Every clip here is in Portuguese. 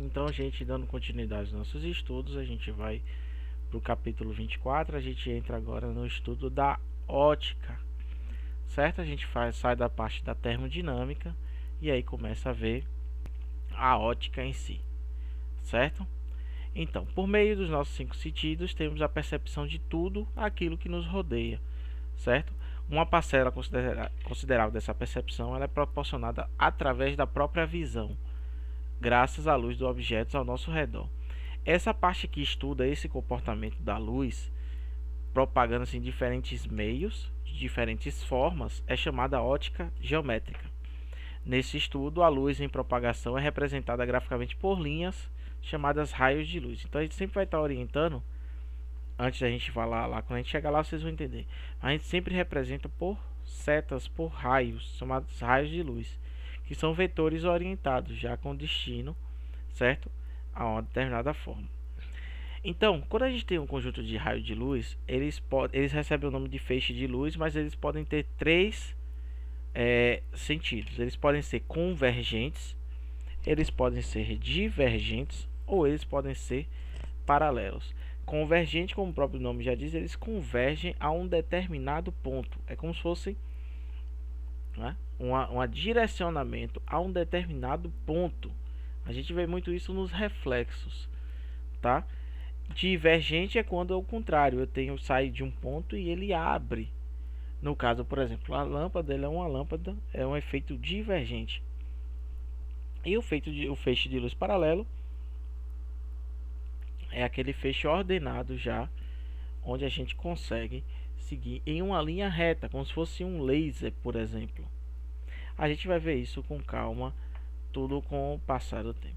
Então, a gente dando continuidade aos nossos estudos, a gente vai para o capítulo 24. A gente entra agora no estudo da ótica, certo? A gente sai da parte da termodinâmica e aí começa a ver a ótica em si, certo? Então, por meio dos nossos 5 sentidos, temos a percepção de tudo aquilo que nos rodeia, certo? Uma parcela considerável dessa percepção ela é proporcionada através da própria visão, graças à luz dos objetos ao nosso redor. Essa parte que estuda esse comportamento da luz, propagando-se em diferentes meios, de diferentes formas, é chamada ótica geométrica. Nesse estudo, a luz em propagação é representada graficamente por linhas chamadas raios de luz. Então a gente sempre vai estar orientando, antes da gente falar lá, quando a gente chegar lá vocês vão entender. A gente sempre representa por setas, por raios, chamados raios de luz, que são vetores orientados já com destino, certo? A uma determinada forma. Então, quando a gente tem um conjunto de raios de luz, eles recebem o nome de feixe de luz, mas eles podem ter três sentidos. Eles podem ser convergentes, eles podem ser divergentes ou eles podem ser paralelos. Convergente, como o próprio nome já diz, eles convergem a um determinado ponto. É como se fosse um direcionamento a um determinado ponto. A gente vê muito isso nos reflexos, tá? Divergente é quando é o contrário, eu saio de um ponto e ele abre. No caso, por exemplo, a lâmpada é um efeito divergente. E o feixe de luz paralelo é aquele feixe ordenado já, onde a gente consegue seguir em uma linha reta, como se fosse um laser, por exemplo. A gente vai ver isso com calma, tudo com o passar do tempo.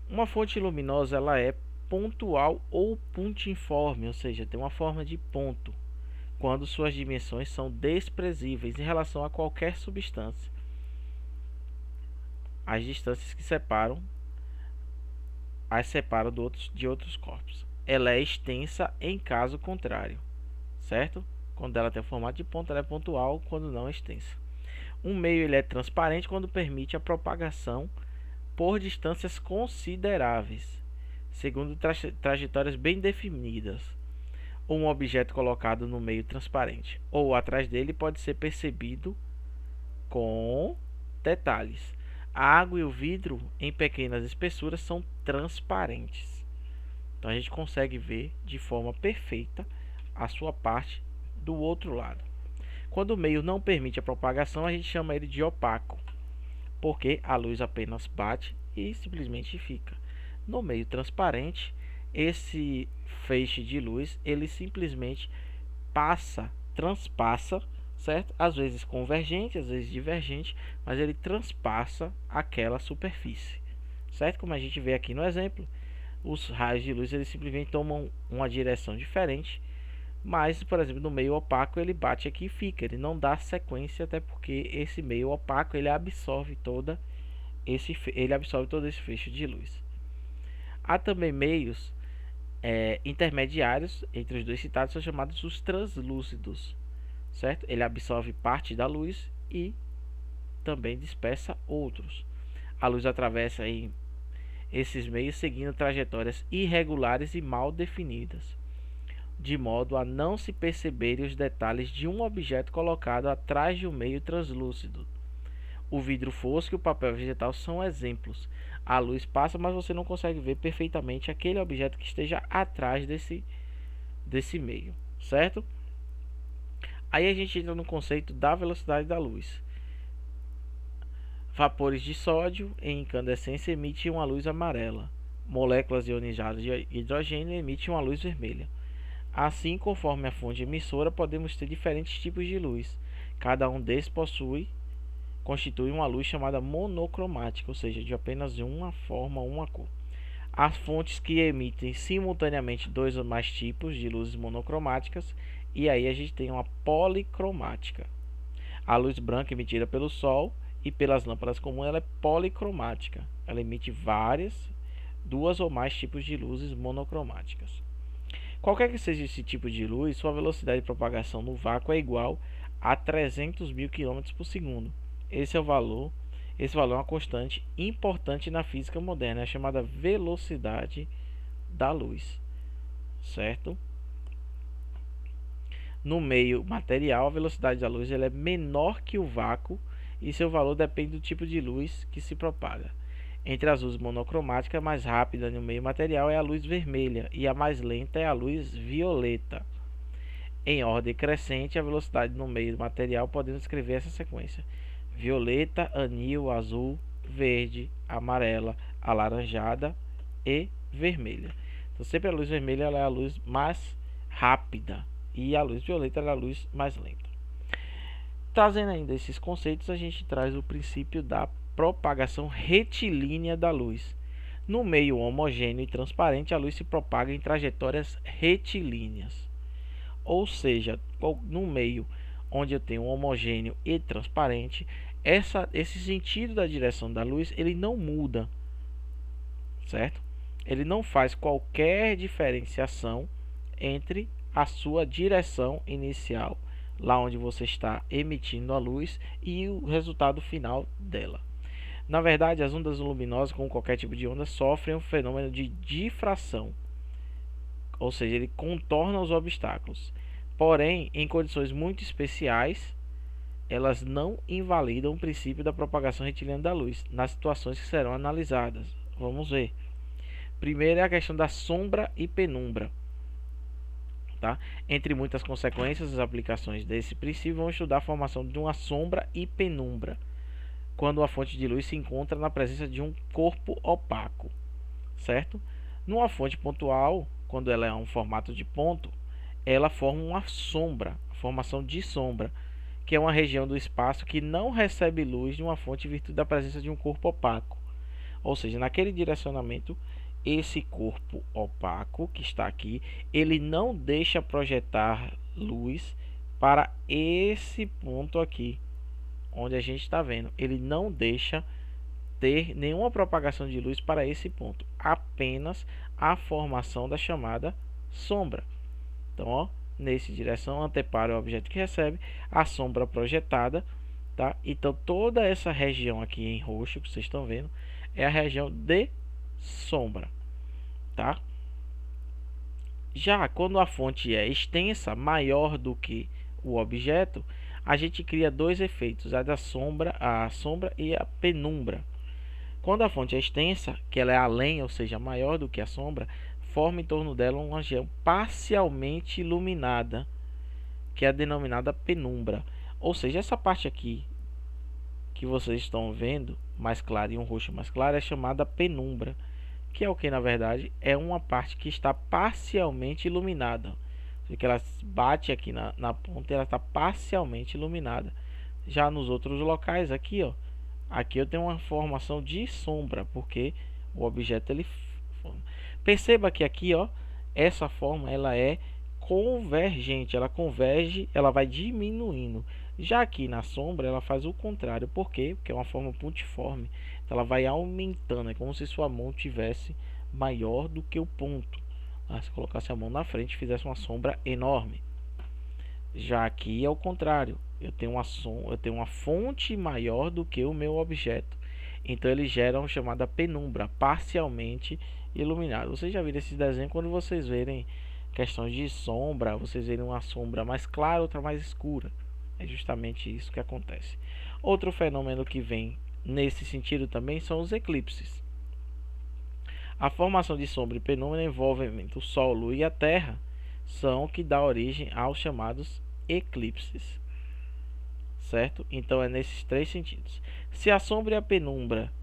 Uma fonte luminosa ela é pontual ou puntiforme, ou seja, tem uma forma de ponto, quando suas dimensões são desprezíveis em relação a qualquer substância. As distâncias que separam de outros corpos. Ela é extensa em caso contrário, certo? Quando ela tem o formato de ponto, ela é pontual, quando não é extensa. Um meio ele é transparente quando permite a propagação por distâncias consideráveis, segundo trajetórias bem definidas. Um objeto colocado no meio transparente ou atrás dele pode ser percebido com detalhes. A água e o vidro em pequenas espessuras são transparentes. Então a gente consegue ver de forma perfeita a sua parte do outro lado. Quando o meio não permite a propagação, a gente chama ele de opaco, porque a luz apenas bate e simplesmente fica. No meio transparente, esse feixe de luz, ele simplesmente transpassa, certo? Às vezes convergente, às vezes divergente, mas ele transpassa aquela superfície, certo? Como a gente vê aqui no exemplo, os raios de luz eles simplesmente tomam uma direção diferente, mas, por exemplo, no meio opaco ele bate aqui e fica, ele não dá sequência, até porque esse meio opaco ele absorve todo esse feixe de luz. Há também meios intermediários entre os dois citados, são chamados os translúcidos, certo? Ele absorve parte da luz e também dispersa outros. A luz atravessa esses meios seguindo trajetórias irregulares e mal definidas, de modo a não se perceberem os detalhes de um objeto colocado atrás de um meio translúcido. O vidro fosco e o papel vegetal são exemplos. A luz passa, mas você não consegue ver perfeitamente aquele objeto que esteja atrás desse meio, certo? Aí a gente entra no conceito da velocidade da luz. Vapores de sódio em incandescência emitem uma luz amarela. Moléculas ionizadas de hidrogênio emitem uma luz vermelha. Assim, conforme a fonte emissora, podemos ter diferentes tipos de luz. Cada um desses constitui uma luz chamada monocromática, ou seja, de apenas uma forma, uma cor. Há fontes que emitem simultaneamente dois ou mais tipos de luzes monocromáticas, e aí a gente tem uma policromática. A luz branca emitida pelo Sol e pelas lâmpadas comuns ela é policromática. Ela emite duas ou mais tipos de luzes monocromáticas. Qualquer que seja esse tipo de luz, sua velocidade de propagação no vácuo é igual a 300.000 km por segundo. Esse é o valor Esse valor é uma constante importante na física moderna, é chamada velocidade da luz, certo? No meio material, a velocidade da luz ela é menor que o vácuo e seu valor depende do tipo de luz que se propaga. Entre as luzes monocromáticas, a mais rápida no meio material é a luz vermelha e a mais lenta é a luz violeta. Em ordem crescente, a velocidade no meio material podemos escrever essa sequência: violeta, anil, azul, verde, amarela, alaranjada e vermelha. Então sempre a luz vermelha ela é a luz mais rápida e a luz violeta é a luz mais lenta. Trazendo ainda esses conceitos, a gente traz o princípio da propagação retilínea da luz. No meio homogêneo e transparente, a luz se propaga em trajetórias retilíneas. Ou seja, no meio onde eu tenho homogêneo e transparente, esse sentido da direção da luz ele não muda, certo? Ele não faz qualquer diferenciação entre a sua direção inicial, lá onde você está emitindo a luz, e o resultado final dela. Na verdade, as ondas luminosas, como qualquer tipo de onda, sofrem um fenômeno de difração, ou seja, ele contorna os obstáculos. Porém, em condições muito especiais, elas não invalidam o princípio da propagação retilínea da luz, nas situações que serão analisadas. Vamos ver. Primeiro é a questão da sombra e penumbra. Tá? Entre muitas consequências, as aplicações desse princípio vão estudar a formação de uma sombra e penumbra, quando a fonte de luz se encontra na presença de um corpo opaco, certo? Numa fonte pontual, quando ela é um formato de ponto, ela forma uma sombra, a formação de sombra, que é uma região do espaço que não recebe luz de uma fonte em virtude da presença de um corpo opaco. Ou seja, naquele direcionamento, esse corpo opaco que está aqui, ele não deixa projetar luz para esse ponto aqui, onde a gente está vendo. Ele não deixa ter nenhuma propagação de luz para esse ponto, apenas a formação da chamada sombra. Então, ó, nesse direção antepara o objeto que recebe, a sombra projetada, tá? Então, toda essa região aqui em roxo que vocês estão vendo é a região de sombra, tá? Já quando a fonte é extensa, maior do que o objeto, a gente cria dois efeitos, a sombra e a penumbra. Quando a fonte é extensa, que ela é além, ou seja, maior do que a sombra, forma em torno dela uma região parcialmente iluminada, que é denominada penumbra. Ou seja, essa parte aqui que vocês estão vendo, mais clara e um roxo mais claro, é chamada penumbra, que é o que na verdade é uma parte que está parcialmente iluminada. Que ela bate aqui na ponta e ela está parcialmente iluminada. Já nos outros locais aqui, ó, aqui eu tenho uma formação de sombra, porque o objeto ele perceba que aqui, ó, essa forma ela é convergente, ela converge, ela vai diminuindo. Já aqui na sombra ela faz o contrário, por quê? Porque é uma forma pontiforme, então ela vai aumentando, é como se sua mão tivesse maior do que o ponto. Se colocasse a mão na frente e fizesse uma sombra enorme. Já aqui é o contrário, eu tenho uma fonte maior do que o meu objeto, então ele gera uma chamada penumbra, parcialmente iluminado. Vocês já viram esses desenhos quando vocês verem questões de sombra, vocês verem uma sombra mais clara, outra mais escura. É justamente isso que acontece. Outro fenômeno que vem nesse sentido também são os eclipses. A formação de sombra e penumbra envolve o Sol, Lua e a Terra, são o que dá origem aos chamados eclipses, certo? Então é nesses três sentidos. Se a sombra e a penumbra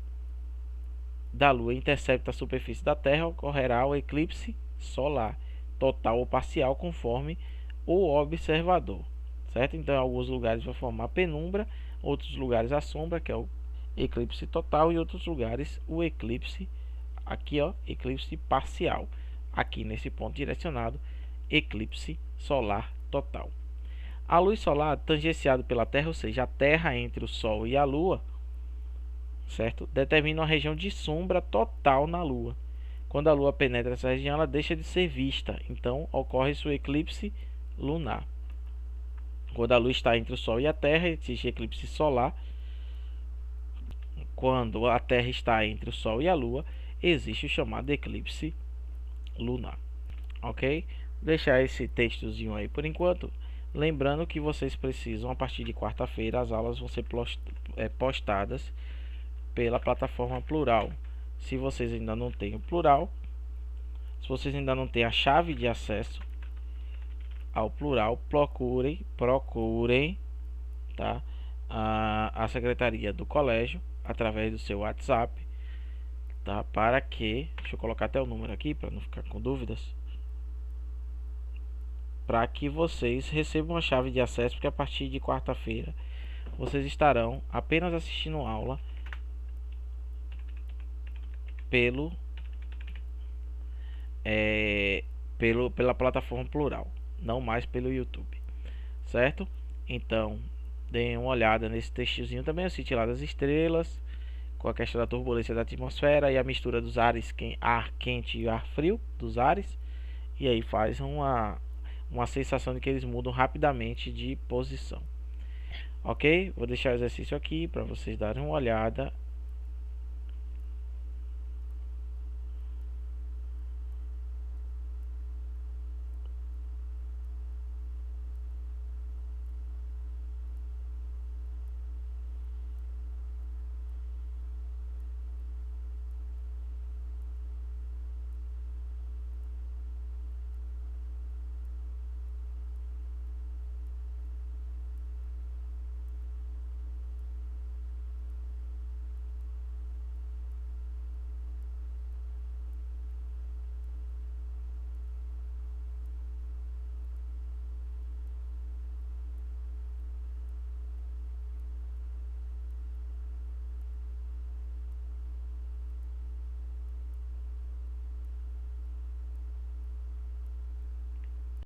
da Lua interceptam a superfície da Terra, ocorrerá o eclipse solar, total ou parcial, conforme o observador, certo? Então em alguns lugares vai formar penumbra, outros lugares a sombra, que é o eclipse total, e outros lugares o eclipse aqui, ó, eclipse parcial. Aqui nesse ponto direcionado, eclipse solar total. A luz solar tangenciada pela Terra, ou seja, a Terra entre o Sol e a Lua, certo? Determina uma região de sombra total na Lua. Quando a Lua penetra essa região, ela deixa de ser vista. Então, ocorre seu eclipse lunar. Quando a luz está entre o Sol e a Terra, existe eclipse solar. quando a Terra está entre o Sol e a Lua, existe o chamado eclipse lunar. Ok? Vou deixar esse textozinho aí por enquanto. Lembrando que vocês precisam, a partir de quarta-feira, as aulas vão ser postadas pela plataforma Plural. Se vocês ainda não têm o Plural, se vocês ainda não têm a chave de acesso ao Plural, procurem, tá? A secretaria do colégio através do seu WhatsApp, tá? Para que, deixa eu colocar até o número aqui para não ficar com dúvidas, para que vocês recebam a chave de acesso, porque a partir de quarta-feira vocês estarão apenas assistindo aula pela plataforma Plural, não mais pelo YouTube, certo? Então, deem uma olhada nesse textozinho também, assiste lá das estrelas, com a questão da turbulência da atmosfera e a mistura dos ares, ar quente e ar frio dos ares, e aí faz uma sensação de que eles mudam rapidamente de posição. Ok? Vou deixar o exercício aqui para vocês darem uma olhada